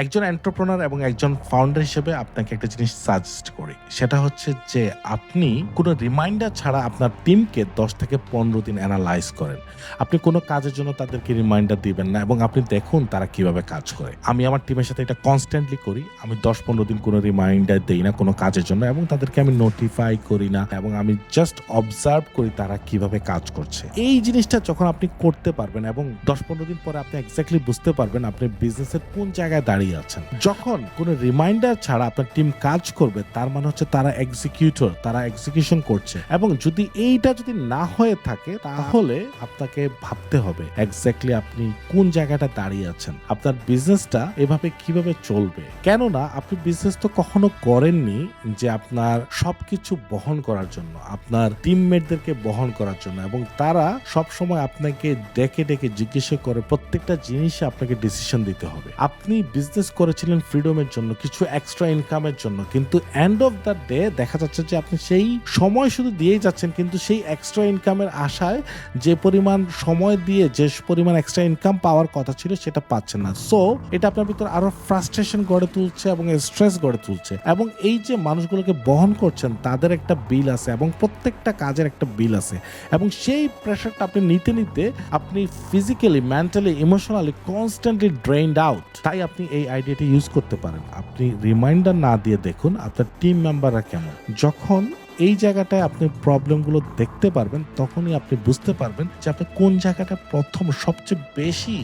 একজন এন্টারপ্রেনার এবং একজন ফাউন্ডার হিসেবে আপনাকে একটা জিনিস সাজেস্ট করি। সেটা হচ্ছে যে আপনি কোনো রিমাইন্ডার ছাড়া আপনার টিমকে ১০ থেকে ১৫ দিন এনালাইজ করেন। আপনি কোনো কাজের জন্য তাদেরকে রিমাইন্ডার দিবেন না এবং আপনি দেখুন তারা কিভাবে কাজ করে। আমি আমার টিমের সাথে এটা কনস্ট্যান্টলি করি। আমি ১০-১৫ দিন কোনো রিমাইন্ডার দেই না কোনো কাজের জন্য এবং তাদেরকে আমি নোটিফাই করি না এবং আমি জাস্ট অবজার্ভ করি তারা কিভাবে কাজ করছে। এই জিনিসটা যখন আপনি করতে পারবেন এবং ১০-১৫ দিন পরে আপনি এক্সাক্টলি বুঝতে পারবেন আপনি বিজনেসের কোন জায়গায় দাঁড়িয়ে আছেন। যখন কোনো রিমাইন্ডার ছাড়া আপনার টিম কাজ করবে তার মানে হচ্ছে তারা এক্সিকিউটর, তারা এক্সিকিউশন করছে এবং যদি এইটা যদি না হয়ে থাকে তাহলে আপনাকে ভাবতে হবে এক্স্যাক্টলি আপনি কোন জায়গাটা দাঁড়িয়ে আছেন, আপনার বিজনেসটা এভাবে কিভাবে চলবে। কেননা আপনি বিজনেস তো কখনো করেননি যে আপনার সবকিছু বহন করার জন্য, আপনার টিমমেটদেরকে বহন করার জন্য এবং তারা সব সময় আপনাকে ডেকে ডেকে জিজ্ঞাসা করে প্রত্যেকটা জিনিসে আপনাকে ডিসিশন দিতে হবে। আপনি বিজনেস করেছিলেন ফ্রিডমের জন্য, কিছু এক্সট্রা ইনকামের জন্য, কিন্তু এন্ড অফ দ্য ডে দেখা যাচ্ছে যে আপনি সেই সময় শুধু দিয়েই যাচ্ছেন কিন্তু সেই এক্সট্রা ইনকামের আশায় যে পরিমাণ সময় দিয়ে যে পরিমাণ এক্সট্রা ইনকাম পাওয়ার কথা ছিল সেটা পাচ্ছেন না। সো এটা আপনার ভিতর আরো ফ্রাস্ট্রেশন গড়ে তুলছে এবং স্ট্রেস গড়ে তুলছে এবং এই যে মানুষগুলোকে বহন করছেন তাদের একটা বিল আছে এবং প্রত্যেকটা কাজের একটা বিল আছে এবং সেই প্রেশারটা আপনি নিতে নিতে আপনি physically, mentally, emotionally constantly drained out. তাই আপনি এই আইডিয়াটি ইউজ করতে পারেন। আপনি রিমাইন্ডার না দিয়ে দেখুন আপনার টিম মেম্বাররা কেমন। যখন এই জায়গাটায় আপনি প্রবলেমগুলো দেখতে পারবেন তখনই আপনি বুঝতে পারবেন যে আপনি কোন জায়গাটা প্রথম সবচেয়ে বেশি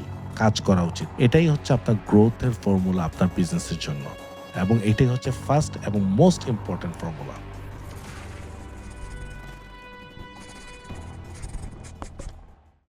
কাজ করা উচিত। এটাই হচ্ছে আপনার গ্রোথের ফর্মুলা আপনার বিজনেসের জন্য এবং এটাই হচ্ছে ফার্স্ট এবং মোস্ট ইম্পর্টেন্ট ফর্মুলা।